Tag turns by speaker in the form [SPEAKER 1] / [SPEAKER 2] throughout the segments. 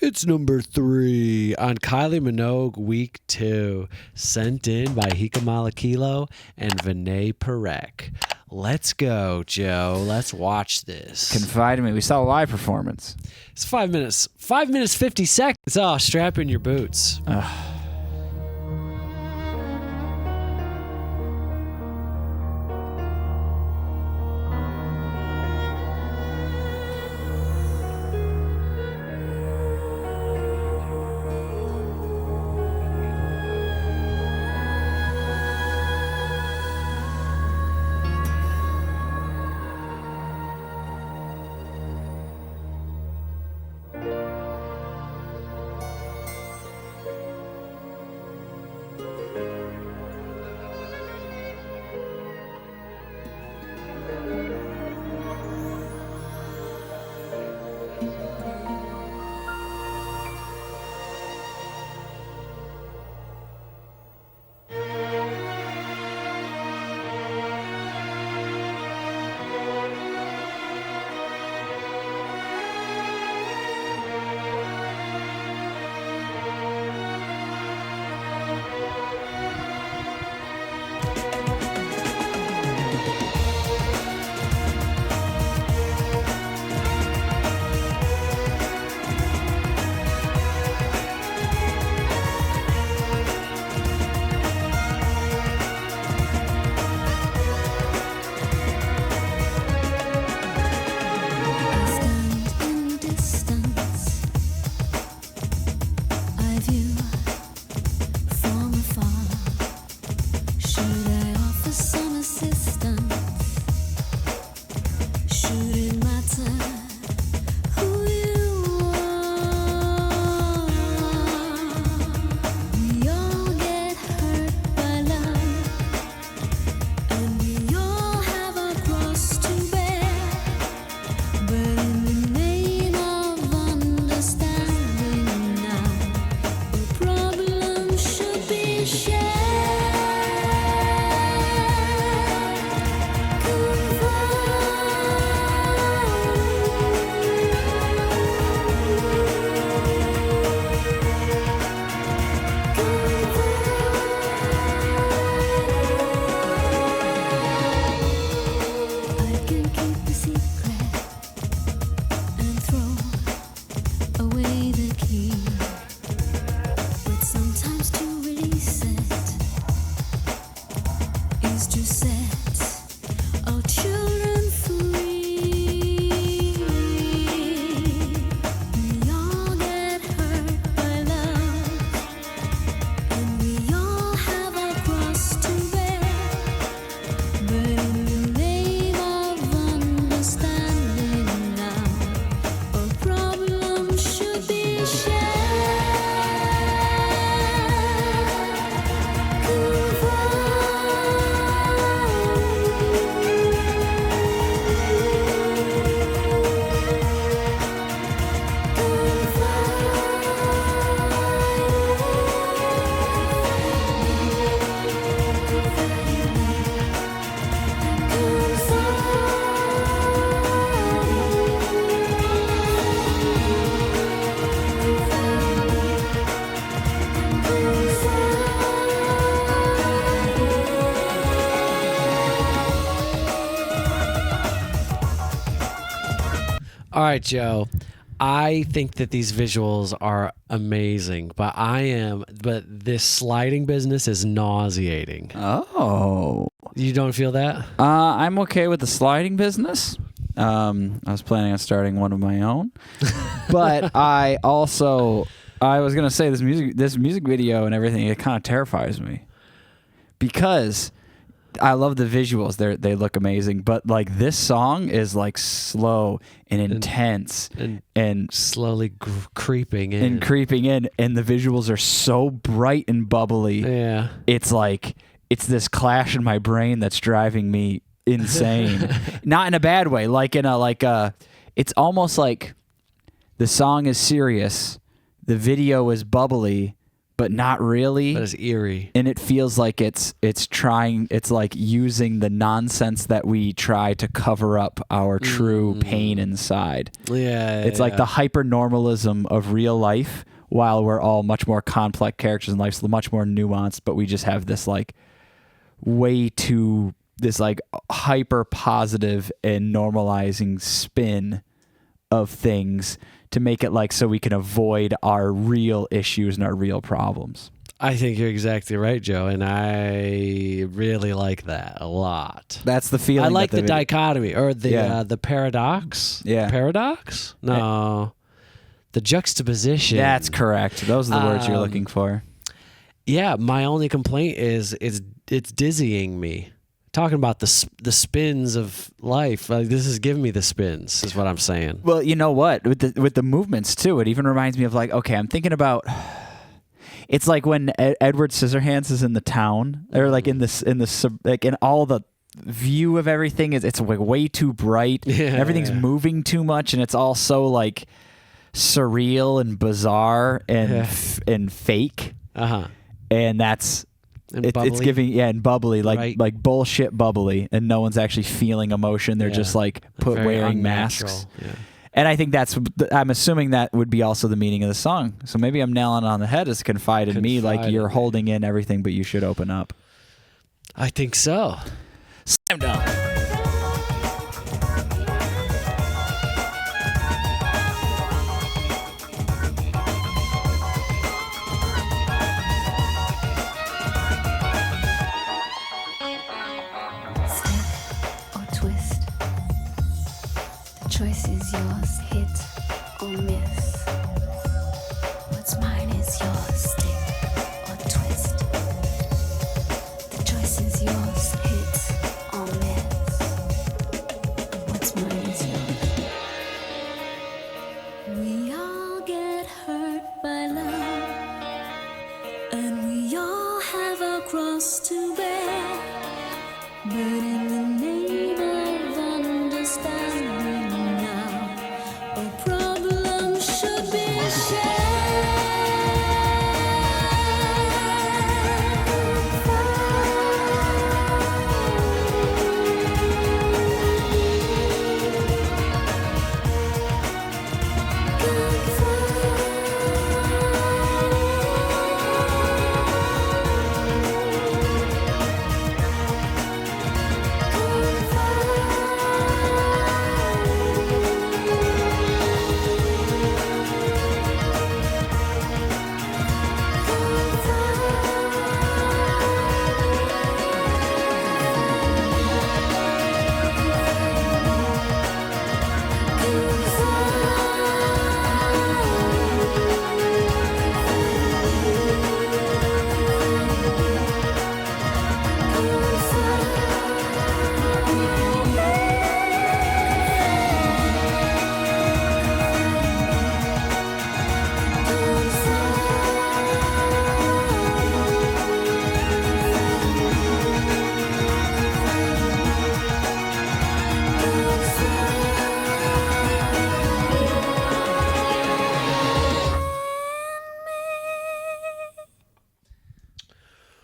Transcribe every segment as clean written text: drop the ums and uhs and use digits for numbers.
[SPEAKER 1] It's number 3 on Kylie Minogue Week 2, sent in by Hika Malakilo and Vinay Parekh. Let's go, Joe. Let's watch this.
[SPEAKER 2] Confide in me. We saw a live performance.
[SPEAKER 1] It's 5 minutes. 5 minutes, 50 seconds. Oh, strap in your boots. All right, Joe. I think that these visuals are amazing, but this sliding business is nauseating.
[SPEAKER 2] Oh.
[SPEAKER 1] You don't feel that?
[SPEAKER 2] I'm okay with the sliding business. I was planning on starting one of my own. But I was going to say this music video and everything, it kind of terrifies me. Because I love the visuals. They look amazing, but like this song is like slow and intense and
[SPEAKER 1] slowly creeping in.
[SPEAKER 2] And the visuals are so bright and bubbly.
[SPEAKER 1] Yeah.
[SPEAKER 2] It's like it's this clash in my brain that's driving me insane. Not in a bad way, it's almost like the song is serious, the video is bubbly, but not really.
[SPEAKER 1] But it's eerie.
[SPEAKER 2] And it feels like it's like using the nonsense that we try to cover up our true pain inside.
[SPEAKER 1] Yeah.
[SPEAKER 2] It's like the hyper-normalism of real life, while we're all much more complex characters in life, so much more nuanced, but we just have this like this like hyper positive and normalizing spin of things to make it like so we can avoid our real issues and our real problems.
[SPEAKER 1] I think you're exactly right, Joe, and I really like that a lot.
[SPEAKER 2] That's the feeling.
[SPEAKER 1] I like the dichotomy or the paradox.
[SPEAKER 2] Yeah.
[SPEAKER 1] Paradox? No. The juxtaposition.
[SPEAKER 2] That's correct. Those are the words you're looking for.
[SPEAKER 1] Yeah, my only complaint is it's dizzying me. Talking about the spins of life, this is giving me the spins, is what I'm saying.
[SPEAKER 2] Well, you know what? With the movements too, it even reminds me of like, okay, I'm thinking about. It's like when Edward Scissorhands is in the town, or like in all the view of everything it's like way too bright.
[SPEAKER 1] Yeah,
[SPEAKER 2] everything's moving too much, and it's all so like surreal and bizarre and fake. And that's. It's giving and bubbly like bullshit bubbly, and no one's actually feeling emotion. They're just like wearing masks. Yeah. And I think I'm assuming that would be also the meaning of the song. So maybe I'm nailing it on the head. Is confide in me, like you're holding in everything, but you should open up.
[SPEAKER 1] I think so.
[SPEAKER 2] Slam dunk.
[SPEAKER 3] Choice is yours, hit or miss. What's mine is yours, stick or twist. The choice is yours, hit or miss. What's mine is yours. We all get hurt by love, and we all have our cross to bear. But in the name of understanding, problem should be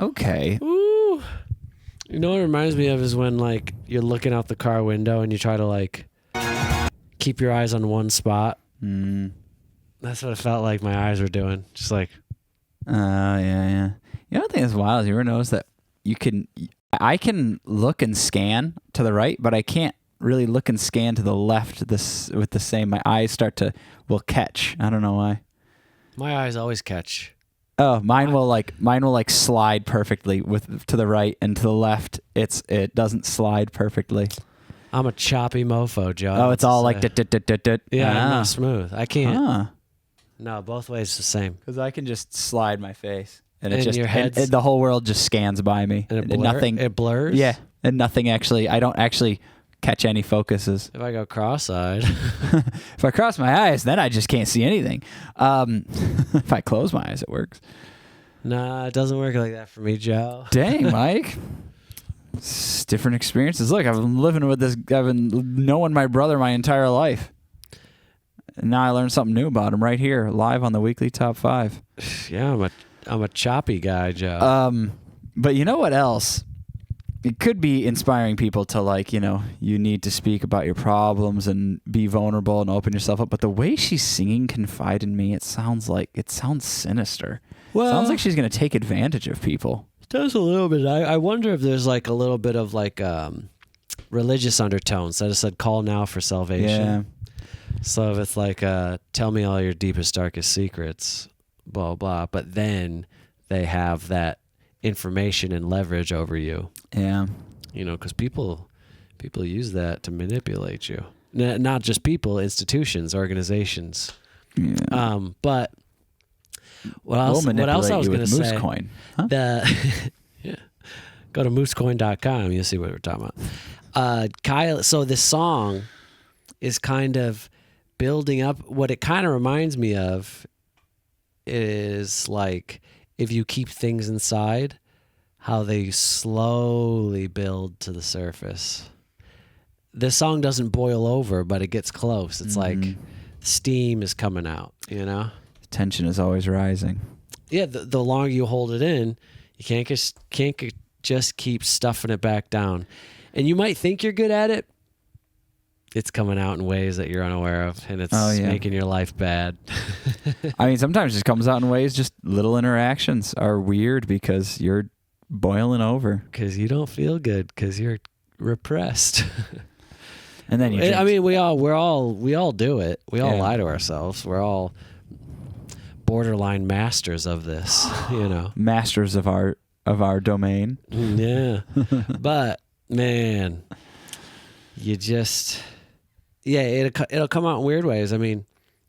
[SPEAKER 2] Okay.
[SPEAKER 1] Ooh. You know what it reminds me of is when like you're looking out the car window and you try to like keep your eyes on one spot. That's what it felt like my eyes were doing. Just like
[SPEAKER 2] yeah. You know what I think is wild is you ever notice that I can look and scan to the right, but I can't really look and scan to the left with the same. My eyes will catch. I don't know why.
[SPEAKER 1] My eyes always catch.
[SPEAKER 2] Oh, mine will slide perfectly to the right, and to the left it doesn't slide perfectly.
[SPEAKER 1] I'm a choppy mofo, Joe.
[SPEAKER 2] Oh, it's all like
[SPEAKER 1] yeah, I'm not smooth. I can't.
[SPEAKER 2] Huh.
[SPEAKER 1] No, both ways the same.
[SPEAKER 2] Because I can just slide my face, and the whole world just scans by me,
[SPEAKER 1] and
[SPEAKER 2] nothing.
[SPEAKER 1] It blurs.
[SPEAKER 2] Yeah, and nothing actually. I don't actually catch any focuses.
[SPEAKER 1] If I go cross-eyed.
[SPEAKER 2] If I cross my eyes, then I just can't see anything. If I close my eyes, it works.
[SPEAKER 1] Nah, it doesn't work like that for me, Joe.
[SPEAKER 2] Dang, Mike. It's different experiences. Look, I've been knowing my brother my entire life. And now I learned something new about him right here, live on the weekly Top 5.
[SPEAKER 1] Yeah, I'm a choppy guy, Joe.
[SPEAKER 2] But you know what else? It could be inspiring people to, like, you know, you need to speak about your problems and be vulnerable and open yourself up. But the way she's singing Confide in Me, it sounds sinister.
[SPEAKER 1] Well,
[SPEAKER 2] Sounds like she's going to take advantage of people.
[SPEAKER 1] It does a little bit. I wonder if there's like a little bit of like religious undertones. That it said, call now for salvation.
[SPEAKER 2] Yeah.
[SPEAKER 1] So if it's like, tell me all your deepest, darkest secrets, blah, blah. But then they have that information and leverage over you.
[SPEAKER 2] Yeah.
[SPEAKER 1] You know, because people use that to manipulate you. Not just people, institutions, organizations.
[SPEAKER 2] Yeah.
[SPEAKER 1] But what else I was going to say?
[SPEAKER 2] Moosecoin. Huh?
[SPEAKER 1] Yeah. Go to moosecoin.com. You'll see what we're talking about. Kylie. So this song is kind of building up. What it kind of reminds me of is like if you keep things inside, how they slowly build to the surface. This song doesn't boil over, but it gets close. It's like steam is coming out, you know?
[SPEAKER 2] Tension is always rising.
[SPEAKER 1] Yeah, the longer you hold it in, you can't just keep stuffing it back down. And you might think you're good at it. It's coming out in ways that you're unaware of, and it's making your life bad.
[SPEAKER 2] I mean, sometimes it just comes out in ways, just little interactions are weird because you're boiling over.
[SPEAKER 1] Because you don't feel good, because you're repressed.
[SPEAKER 2] And then you
[SPEAKER 1] I mean, we all do it. We all lie to ourselves. We're all borderline masters of this, you know.
[SPEAKER 2] Masters of our domain.
[SPEAKER 1] Yeah. But man, you just it'll come out in weird ways. I mean,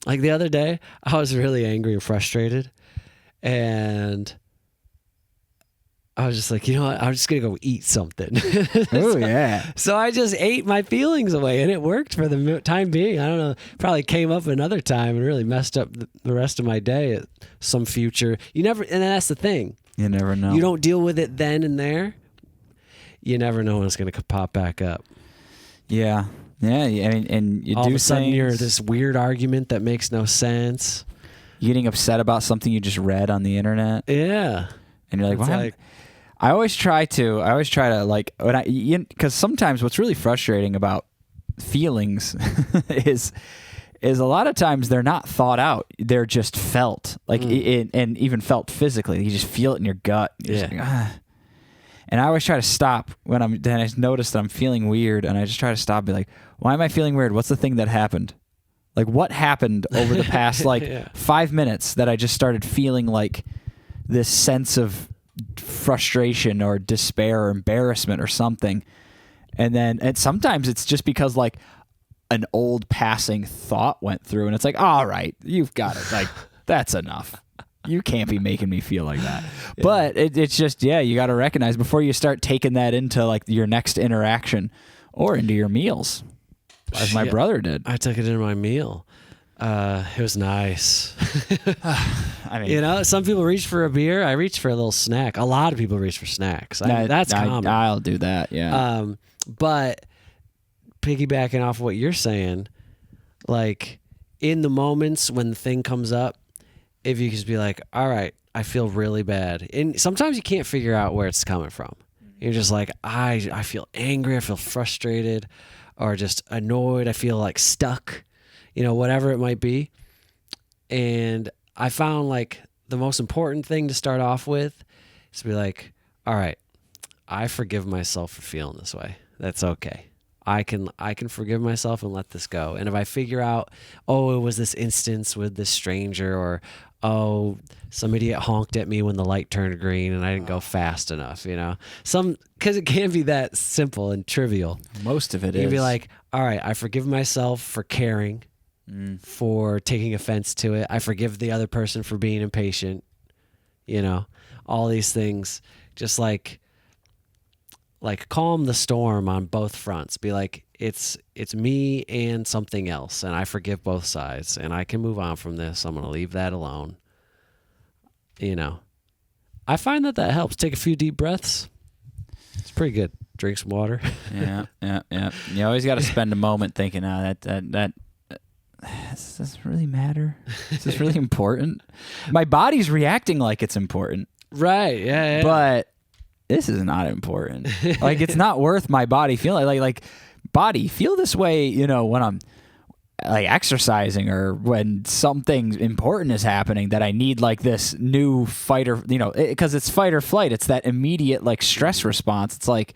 [SPEAKER 1] like the other day, I was really angry and frustrated, and I was just like, you know what? I'm just going to go eat something.
[SPEAKER 2] Oh, yeah.
[SPEAKER 1] So I just ate my feelings away, and it worked for the time being. I don't know. Probably came up another time and really messed up the rest of my day at some future. You never, and that's the thing.
[SPEAKER 2] You never know.
[SPEAKER 1] You don't deal with it then and there. You never know when it's going to pop back up.
[SPEAKER 2] Yeah. Yeah. And you
[SPEAKER 1] all
[SPEAKER 2] do
[SPEAKER 1] of a sudden
[SPEAKER 2] things,
[SPEAKER 1] you're this weird argument that makes no sense.
[SPEAKER 2] Getting upset about something you just read on the internet.
[SPEAKER 1] Yeah.
[SPEAKER 2] And you're like,
[SPEAKER 1] It's
[SPEAKER 2] why? I always try to like, because sometimes what's really frustrating about feelings is a lot of times they're not thought out. They're just felt, like, and even felt physically. You just feel it in your gut. You're just like, ah. And I always try to stop then I notice that I'm feeling weird, and I just try to stop and be like, why am I feeling weird? What's the thing that happened? Like, what happened over the past 5 minutes that I just started feeling like this sense of frustration or despair or embarrassment or something? And sometimes it's just because like an old passing thought went through, and it's like, all right, you've got it. Like, that's enough. You can't be making me feel like that. Yeah. But it's just, you got to recognize before you start taking that into like your next interaction or into your meals, as my brother did.
[SPEAKER 1] I took it into my meal. It was nice.
[SPEAKER 2] I mean,
[SPEAKER 1] you know, some people reach for a beer. I reach for a little snack. A lot of people reach for snacks. That's common.
[SPEAKER 2] I'll do that. Yeah.
[SPEAKER 1] But piggybacking off what you're saying, like in the moments when the thing comes up, if you just be like, all right, I feel really bad. And sometimes you can't figure out where it's coming from. You're just like, I feel angry. I feel frustrated or just annoyed. I feel like stuck, you know, whatever it might be. And I found like the most important thing to start off with is to be like, all right, I forgive myself for feeling this way. That's okay. I can forgive myself and let this go. And if I figure out, oh, it was this instance with this stranger, or oh, some idiot honked at me when the light turned green and I didn't go fast enough, you know, because it can't be that simple and trivial.
[SPEAKER 2] Most of it is.
[SPEAKER 1] You'd be like, all right, I forgive myself for caring, for taking offense to it. I forgive the other person for being impatient, you know, all these things. Just like calm the storm on both fronts. Be like, it's me and something else, and I forgive both sides, and I can move on from this. I'm going to leave that alone. You know, I find that helps. Take a few deep breaths. It's pretty good. Drink some water.
[SPEAKER 2] Yeah. You always got to spend a moment thinking, that does this really matter? Is this really important? My body's reacting like it's important.
[SPEAKER 1] Right. Yeah.
[SPEAKER 2] But this is not important. Like, it's not worth my body feeling like body feel this way, you know, when I'm like exercising or when something important is happening that I need like this new fight or, you know, because it's fight or flight. It's that immediate like stress response. It's like,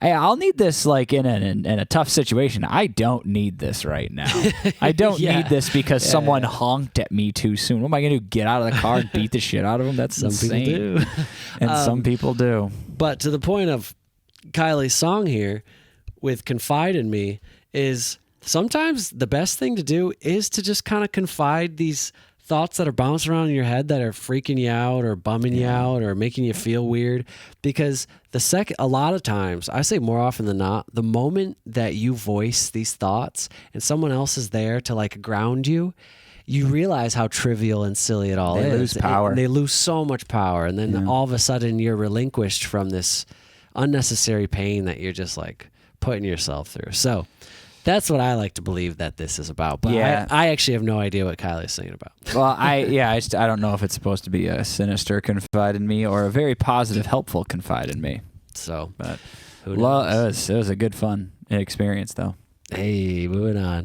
[SPEAKER 2] I'll need this like in a tough situation. I don't need this right now. I don't need this because someone honked at me too soon. What am I going to do? Get out of the car and beat the shit out of them? That's insane.
[SPEAKER 1] People do.
[SPEAKER 2] And some people do.
[SPEAKER 1] But to the point of Kylie's song here with Confide in Me is sometimes the best thing to do is to just kind of confide these thoughts that are bouncing around in your head that are freaking you out or bumming you out or making you feel weird. Because a lot of times, I say more often than not, the moment that you voice these thoughts and someone else is there to like ground you, you realize how trivial and silly it all is.
[SPEAKER 2] They lose power.
[SPEAKER 1] They lose so much power. And then all of a sudden you're relinquished from this unnecessary pain that you're just like putting yourself through. So that's what I like to believe that this is about. But I actually have no idea what Kylie's singing about.
[SPEAKER 2] Well, I don't know if it's supposed to be a sinister confide in me or a very positive, helpful confide in me.
[SPEAKER 1] So,
[SPEAKER 2] but
[SPEAKER 1] who knows?
[SPEAKER 2] It was a good fun experience, though.
[SPEAKER 1] Hey, moving on.